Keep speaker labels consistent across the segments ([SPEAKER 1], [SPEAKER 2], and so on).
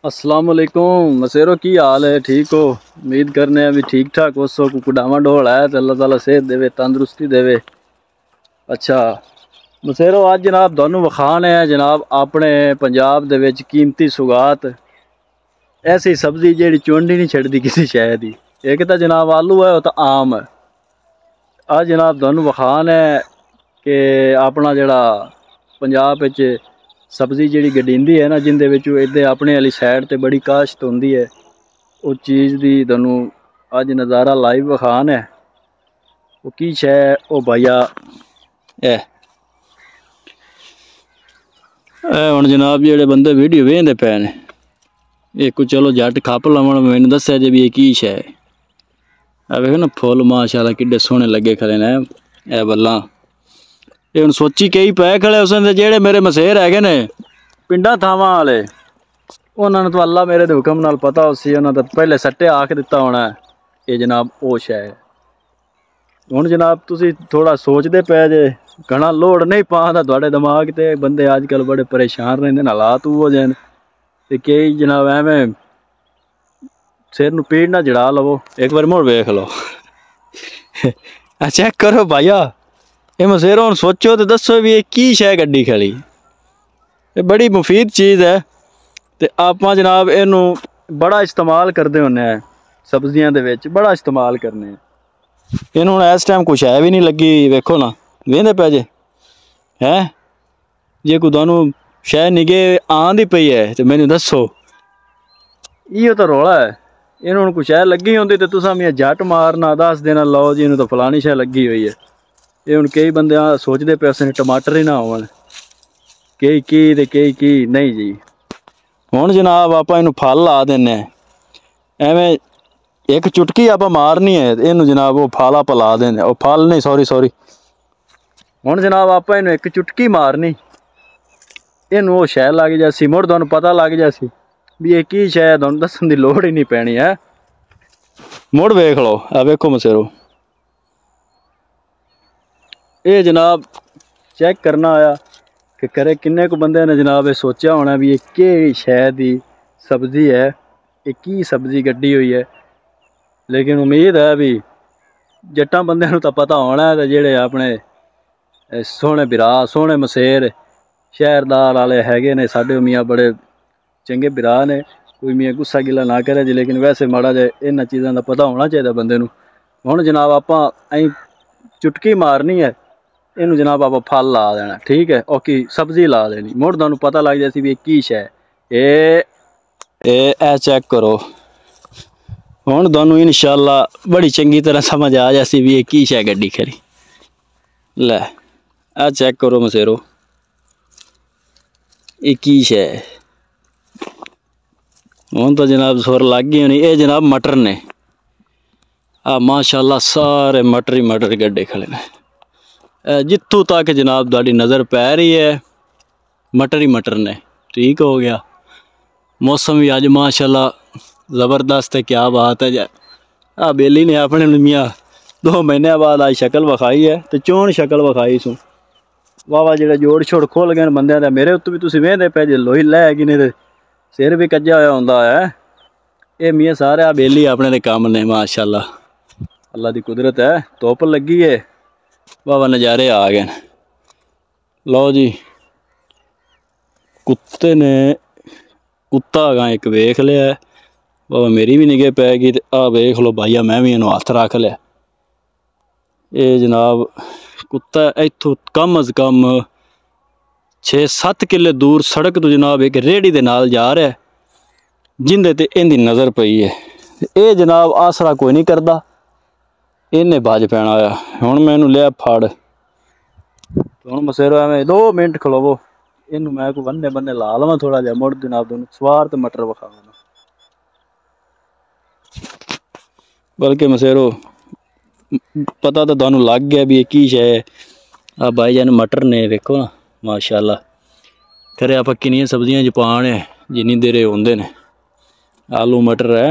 [SPEAKER 1] अस्सलाम वालेकुम मसेरो, की हाल है? ठीक हो? उम्मीद करने हैं भी ठीक ठाक हो सो। कुडावा ढोल है तो अल्लाह ताला सेहत देवे, तंदुरुस्ती देवे। अच्छा मसेरो, आज जनाब दोनों वखान है जनाब अपने पंजाब दे विच कीमती सुगात, ऐसी सब्जी जेड़ी चुंडी नहीं छड़दी किसी शय दी। एक तो जनाब आलू है, वो तो आम है। आज जनाब दोनों वखान है कि अपना जड़ा पंजाब विच सब्जी जी गडींदी है ना, जिंदे इधर अपने वाली साइड ते बड़ी काश्त होंदी है, उस चीज़ की तुहानू अज नज़ारा लाइव विखान है। वो की शै ओ भाईया हुण जनाब जेड़े बंदे वीडियो वेखदे पे ने, एक चलो जट खप लवन मैनू दस्या जे भी ये की शै है। वेखो ना फुल माशाअल्लाह किड्डे सोहने लगे खड़े ने। ए बल्ला ये हुण सोची कई पै खड़े उसने, जेड़े मेरे मसेर हैगे ने पिंडा थावां वाले, उन्होंने तो अल्लाह मेरे दे हुक्म नाल पता उसी, उन्होंने तो पहले सट्टे आख दिता होना ये जनाब ओ शै है। हुण जनाब तुसी थोड़ा सोचते पे जे, घना लोड नहीं पांदा थोड़े दिमाग ते। बंदे अजकल बड़े परेशान रहंदे, हालात वो जन ते कई जनाब एवें सिर नू पीड़ ना जड़ा लवो। एक बार मुड़ वेख लो चेक करो भाईया, ये मसेरो हुण सोचो तो दसो भी ये की शै गड्डी खड़ी। ये बड़ी मुफीद चीज़ है ते आपां जनाब इनू बड़ा इस्तेमाल करते होंने, सब्जियां दे विच बड़ा इस्तेमाल करने। इनू हुण इस टाइम कुछ है भी नहीं लगी, वेखो ना वेंदे पे जे है। जे कोई तुहानू शै निगे आंदी पई है तो मैनू दसो, इहो तो रौला है। इन्हू हुण कुछ है लगी होंदी तो तुसां मैं जट मारना दस देना, लो जी इन्हू तो फलानी शै लगी हुई है। ये हुण कई बंदे सोचते पे उसने टमाटर ही ना होवन, कई की नहीं जी। हुण जनाब आप इनू फल ला देने, एवें एक चुटकी आप मारनी है इनू जनाब वो फल आप ला देने, वो फल नहीं सॉरी हुण जनाब आप इनू एक चुटकी मारनी, इनू वो शै लग जासी। मुड़ तुहानू पता लग जासी भी ये की शै, तुहानू दस्सण दी लोड़ ही नहीं पैनी है। मुड़ वेख लो, आ वेखो मसेरो, ये जनाब चेक करना आया कि करे किन्ने को बंदे ने जनाब ये सोचा होना भी ये केह्ड़ी शै दी सब्जी है, ये की सब्जी गड्डी हुई है। लेकिन उम्मीद है भी जट्टां बंदे नू तो पता होना है, जेड़े अपने सोहने बिरा सोहने मसेर शहरदार वाले हैगे ने साडे मियाँ बड़े चंगे बिरा ने, कोई मियाँ गुस्सा गिला ना करे जी। लेकिन वैसे माड़ा जा इन्हां चीज़ां दा पता होना चाहिए बंदे नू। हुण जनाब आपां अं चुटकी मारनी है, इनू जनाब आप फल ला देना, ठीक है, ओके सब्जी ला देनी। मुड़ तुहानू पता लग जासी भी की शै ए चेक करो। हुण तुहानू इंशाअल्लाह बड़ी चंगी तरह समझ आ जासी भी ये की शै गड्डी खरी। लै आ चेक करो मसेरो, ये की शै। हुण तो जनाब सुर लग गई होनी। ये जनाब मटर ने, आ माशाअल्लाह सारे मटर ही मटर गड्ढे खड़े ने। जित्थों तक जनाब तुहाडी नज़र पै रही है मटर ही मटर ने। ठीक हो गया। मौसम भी अज माशाअल्लाह ज़बरदस्त है, क्या बात है। आ बेली ने अपने मियाँ 2 महीने बाद आज शक्ल विखाई है, तो चोन शक्ल विखाई सू वाह वाह। जो जोड़ छोड़ खुल गए बंदे का, मेरे उत्ते भी तुम वेंदे पे जे लोही लै कि नहीं, सिर भी कज्जा होया होंदा है। ये मियाँ सारे आ बेली अपने दे कम ने माशाअल्लाह, अल्लाह की कुदरत है। धुप लगी है, वाह वाह नज़ारे आ गए। लो जी कुत्ते ने, कुत्ता गा एक वेख लिया, वाह मेरी भी निगे पै गई। आ वेख लो भाईया, मैं भी इनू हथ रख लिया। ये जनाब कुत्ता इत्थों कम अज़ कम 6-7 किले दूर सड़क तो जनाब एक रेहड़ी दे नाल जा रहा है, जिंदे ते इहदी नज़र पई है। ये जनाब आसरा कोई नहीं करता, इन्हें बज पैना आ। हुण मैं इनू लिया फड़, हुण मसेरो एवें 2 मिनट खलोवो, इनू मैं कोई बन्ने बन्ने ला लवां थोड़ा जिहा। मुड़ जनाब तुहानू सवार ते मटर विखावां। बल्कि मसेरो पता तो तुहानू लग गया भी ये की शै है। आ भाईजान मटर ने, वेखो ना माशाअल्लाह। खरे आप किन्नियां सब्जियां च पान है जिन्नी देर होंदे ने। आलू मटर है,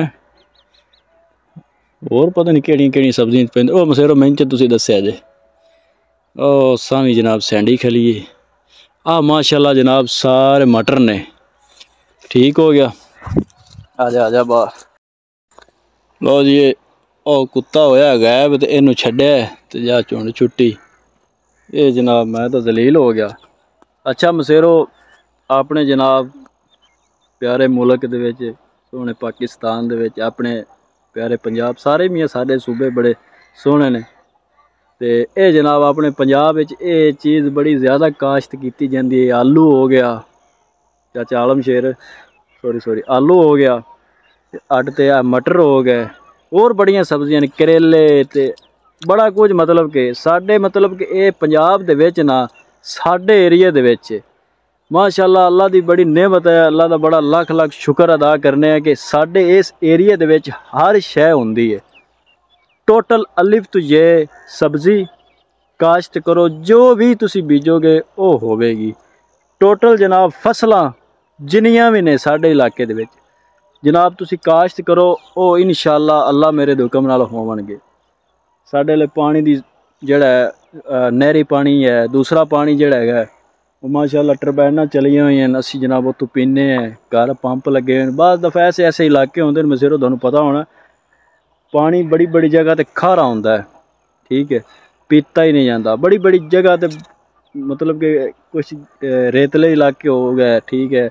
[SPEAKER 1] होर पता नहीं केह्ड़ियां सब्जियां पैंदे। ओ मसेरो मैंच तुसीं दस्सेआ जे, ओ सामी जनाब सैंडी खली है। आ माशाअल्लाह जनाब सारे मटर ने। ठीक हो गया। आजा आजा बाहर। लो जी ओ कुत्ता होया गायब ते इनू छड्या ते जा झुंड छुट्टी। ये जनाब मैं तो जलील हो गया। अच्छा मसेरो अपने जनाब प्यारे मुल्क दे विच सोहने पाकिस्तान दे विच अपने प्यारे पंजाब सारे भी साडे सूबे बड़े सोहने ने ते ये जनाब अपने पंजाब विच ये चीज़ बड़ी ज़्यादा काश्त की जाती है। आलू हो गया चाचा आलम शेर सॉरी आलू हो गया अड ते मटर हो गए और बड़ियां सब्जियां ने करेले ते बड़ा कुछ मतलब कि साडे मतलब कि ये पंजाब दे विच ना साडे एरिया दे विच माशाअल्लाह अल्लाह दी बड़ी नेमत है। अल्लाह दा बड़ा लख लख शुक्र अदा करने कि साडे इस एरिया दे विच हर शै हुंदी है। टोटल अलिफ तो ये सब्जी काश्त करो जो भी तुसी बीजोगे वो होवेगी। टोटल जनाब फसलां जिन्नियां भी ने साडे इलाके दे विच जनाब तुसी काश्त करो वो इंशाअल्लाह अल्लाह मेरे दे हुक्म नाल होवणगे। साडे ले पानी दी जेड़ा नहरी पानी है दूसरा पानी जेड़ा है वो माशाअल्लाह टरबैनां चलियां हुई हैं असी जनाब उत्थों पीने हैं। घर पंप लगे हैं। बाद दफा ऐसे ऐसे इलाके होंदे मसेरो तुहानूं पता होना पानी बड़ी बड़ी जगह ते खारा होंदा है ठीक है पीता ही नहीं जाता। बड़ी बड़ी जगह ते मतलब कि कुछ रेतले इलाके हो गए ठीक है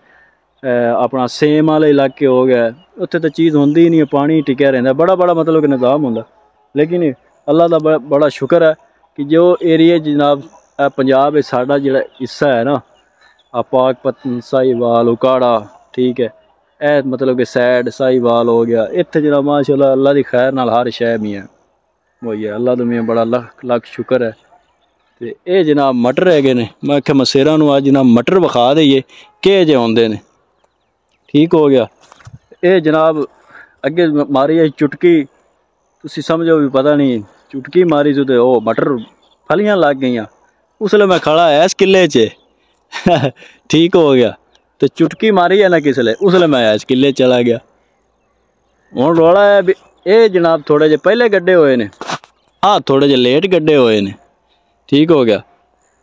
[SPEAKER 1] अपना सेम वाले इलाके हो गए उत्थे तो चीज़ होंदी ही नहीं पानी टिकया रहिंदा बड़ा बड़ा मतलब कि निज़ाम होंदा। लेकिन अल्लाह का बड़ा शुक्र है कि जो एरिया जनाब पंजाब है साडा जिहड़ा हिस्सा है ना पाकपतन साहिवाल उकाड़ा ठीक है ए मतलब कि सैड साहिवाल हो गया इत्थे जनाब माशाअल्लाह अल्लाह की खैर नाल हर शै मियां वही है अल्लाह तो मियां बड़ा लख लख शुक्र है। तो ये जनाब मटर है ने मैं आख्या मसेरा नूं अज जनाब मटर विखा दईए किहे जे होंदे ने ठीक हो गया। ये जनाब अगे मारी चुटकी तुसी समझो भी पता नहीं चुटकी मारी तो वो मटर फलियां लग गई उसले मैं खड़ा है इस किले च ठीक हो गया। तो चुटकी मारी है ना किसले उसले मैं इस किले चला गया। हुण रौला है भी ये जनाब थोड़े जे पहले गड्ढे हुए ने थोड़े जे लेट गड्ढे हुए ने ठीक हो गया।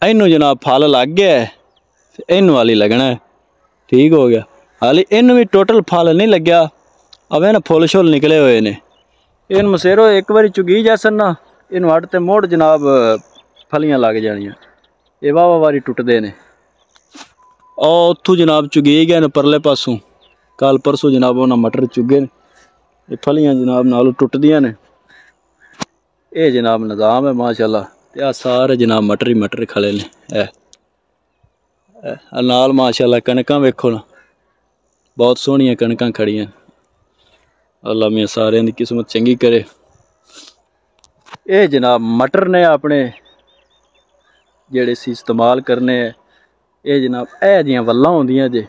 [SPEAKER 1] इनू जनाब फल लग गया है इनू हाली लगना है ठीक हो गया। हाली इन भी टोटल फल नहीं लग्या अवे ना फुल शुल निकले हुए ने इन मसेरो एक बारी चुगी जैसन ना इन वट ते मुड़ जनाब फलियां लग जानियां ये वाह वारी टुटदे ने उत्थों जनाब चुगी गए ने परले पासों कल परसों जनाब उन्हें मटर चुगे ने ये फलियां जनाब नालों टुटदियां ने ये जनाब निज़ाम है माशाअल्लाह। ते आ सारे जनाब मटर ही मटर खड़े ने नाल माशाअल्लाह कणकां वेखो ना बहुत सोहनियां कणकां खड़ियां। अल्लाह मियां सारियां दी किस्मत चंगी करे। ये जनाब मटर ने अपने जेड़े सी इस्तेमाल करने ये जनाब ए जियां वल्लां होंदियां जे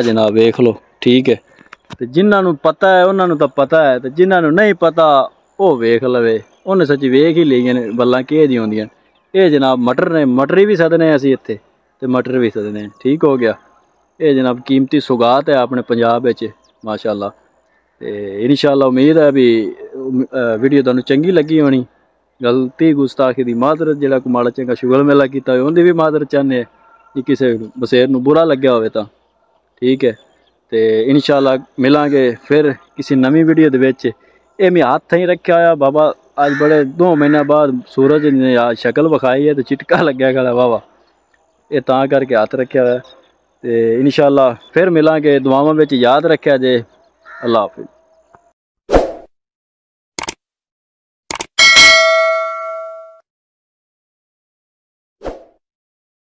[SPEAKER 1] जनाब वेख लो ठीक है। तो जिन्होंने पता है उन्होंने तो पता है तो जिन्होंने नहीं पता वो वेख लवे उन्हें सच्ची वेख ही लिया ने वल्लां किहे दी होंदियां। ये जनाब मटर ने मटर भी सदने असी इत्थे ते मटर भी सदने ठीक हो गया। ये जनाब कीमती सुगात है अपने पंजाब विच माशाअल्लाह। ते इंशाअल्लाह उम्मीद है भी वीडियो तुहानूं चंगी लगी होनी। गलती गुस्ताखी दी मादरत जेड़ा को माड़ा चंगा शुगल मेला कीता होवे उंदी भी मादरत चाहने कि किसी बसेर नूं बुरा लग्या होवे तां ठीक है। तो इंशाअल्लाह मिलांगे फिर किसी नवी वीडियो दे विच। ये मैं हाथ ही रखा होया बाबा अज बड़े 2 महीने बाद सूरज ने आज शक्ल विखाई है तो चिटका लग्या गला वावा ये तां करके हाथ रखा होया। तो इंशाअल्लाह फिर मिलांगे दुआवां विच याद रखा जे। अल्लाह हाफिज़।